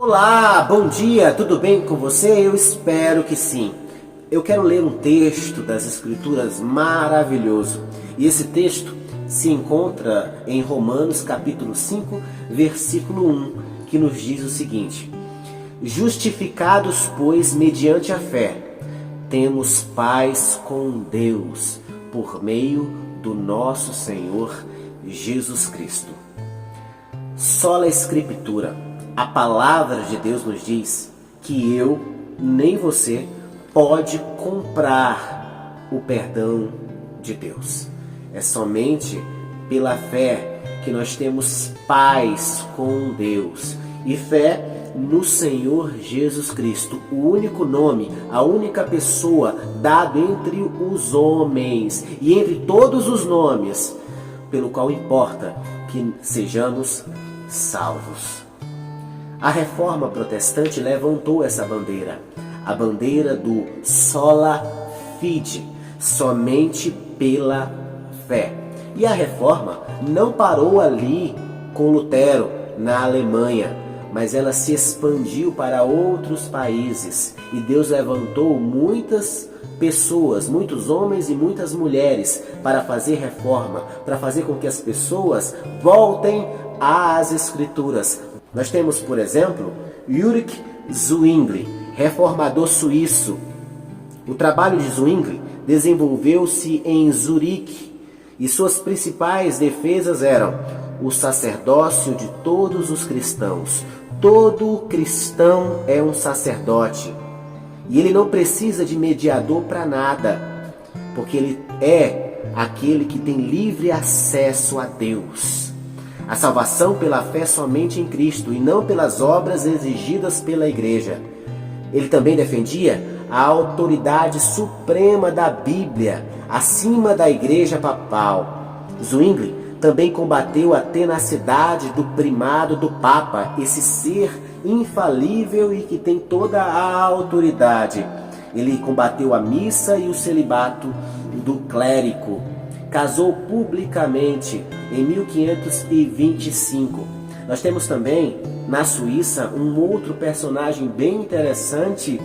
Olá, bom dia, tudo bem com você? Eu espero que sim. Eu quero ler um texto das Escrituras maravilhoso. E esse texto se encontra em Romanos capítulo 5, versículo 1, que nos diz o seguinte: Justificados, pois, mediante a fé, temos paz com Deus, por meio do nosso Senhor Jesus Cristo. Sola Escritura, a palavra de Deus nos diz que eu, nem você, pode comprar o perdão de Deus. É somente pela fé que nós temos paz com Deus. E fé no Senhor Jesus Cristo, o único nome, a única pessoa dado entre os homens e entre todos os nomes, pelo qual importa que sejamos salvos. A Reforma Protestante levantou essa bandeira, a bandeira do sola fide, somente pela fé. E a Reforma não parou ali com Lutero, na Alemanha, mas ela se expandiu para outros países e Deus levantou muitas pessoas, muitos homens e muitas mulheres para fazer reforma, para fazer com que as pessoas voltem às Escrituras. Nós temos, por exemplo, Ulrich Zwingli, reformador suíço. O trabalho de Zwingli desenvolveu-se em Zurique e suas principais defesas eram o sacerdócio de todos os cristãos. Todo cristão é um sacerdote e ele não precisa de mediador para nada, porque ele é aquele que tem livre acesso a Deus. A salvação pela fé somente em Cristo e não pelas obras exigidas pela igreja. Ele também defendia a autoridade suprema da Bíblia acima da igreja papal. Zwingli também combateu a tenacidade do primado do Papa, esse ser infalível e que tem toda a autoridade. Ele combateu a missa e o celibato do clérigo. Casou publicamente em 1525. Nós temos também, na Suíça, um outro personagem bem interessante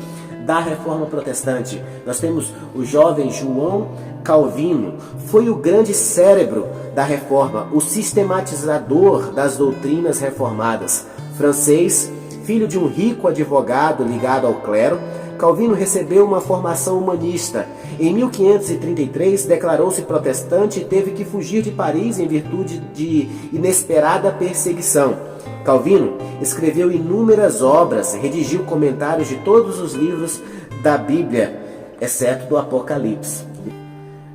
da Reforma Protestante. Nós temos o jovem João Calvino. Foi o grande cérebro da Reforma, o sistematizador das doutrinas reformadas. Francês, filho de um rico advogado ligado ao clero, Calvino recebeu uma formação humanista. Em 1533, declarou-se protestante e teve que fugir de Paris em virtude de inesperada perseguição. Calvino escreveu inúmeras obras, redigiu comentários de todos os livros da Bíblia, exceto do Apocalipse.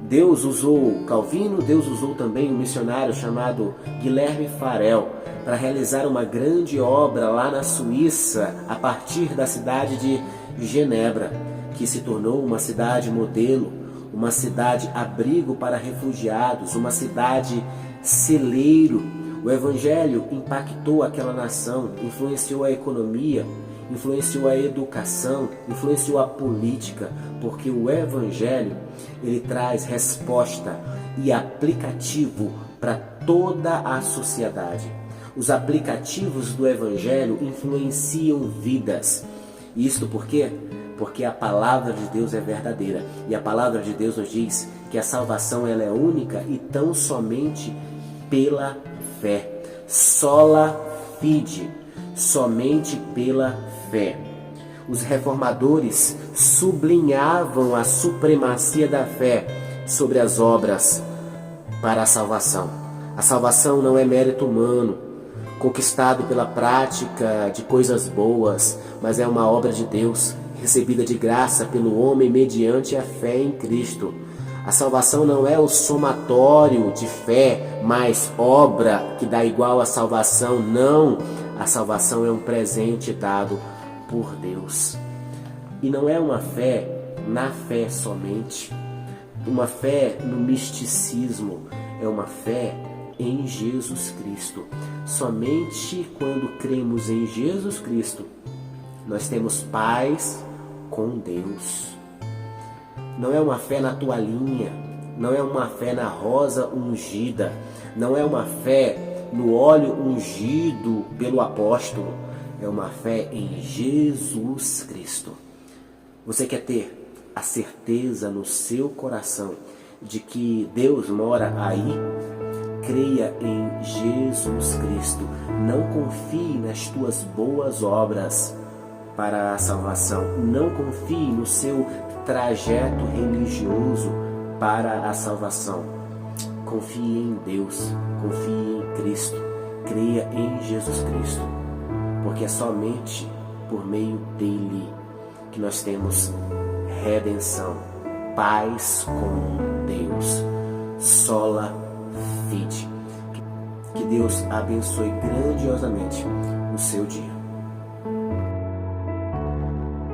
Deus usou Calvino, Deus usou também um missionário chamado Guilherme Farel para realizar uma grande obra lá na Suíça, a partir da cidade de Genebra, que se tornou uma cidade modelo, uma cidade abrigo para refugiados, uma cidade celeiro. O Evangelho impactou aquela nação, influenciou a economia, influenciou a educação, influenciou a política, porque o Evangelho ele traz resposta e aplicativo para toda a sociedade. Os aplicativos do Evangelho influenciam vidas. Isto por quê? Porque a palavra de Deus é verdadeira. E a palavra de Deus nos diz que a salvação ela é única e tão somente pela fé. Sola fide, somente pela fé. Os reformadores sublinhavam a supremacia da fé sobre as obras para a salvação. A salvação não é mérito humano, conquistado pela prática de coisas boas, mas é uma obra de Deus, recebida de graça pelo homem mediante a fé em Cristo. A salvação não é o somatório de fé mais obra que dá igual à salvação, não. A salvação é um presente dado por Deus. E não é uma fé na fé somente, uma fé no misticismo, é uma fé em Jesus Cristo. Somente quando cremos em Jesus Cristo, nós temos paz com Deus. Não é uma fé na toalhinha, não é uma fé na rosa ungida, não é uma fé no óleo ungido pelo apóstolo. é uma fé em Jesus Cristo. Você quer ter a certeza no seu coração de que Deus mora aí? Creia em Jesus Cristo. Não confie nas tuas boas obras para a salvação. Não confie no seu trajeto religioso para a salvação. Confie em Deus, confie em Cristo, creia em Jesus Cristo, porque é somente por meio dele que nós temos redenção, paz com Deus, sola fide. Que Deus abençoe grandiosamente o seu dia.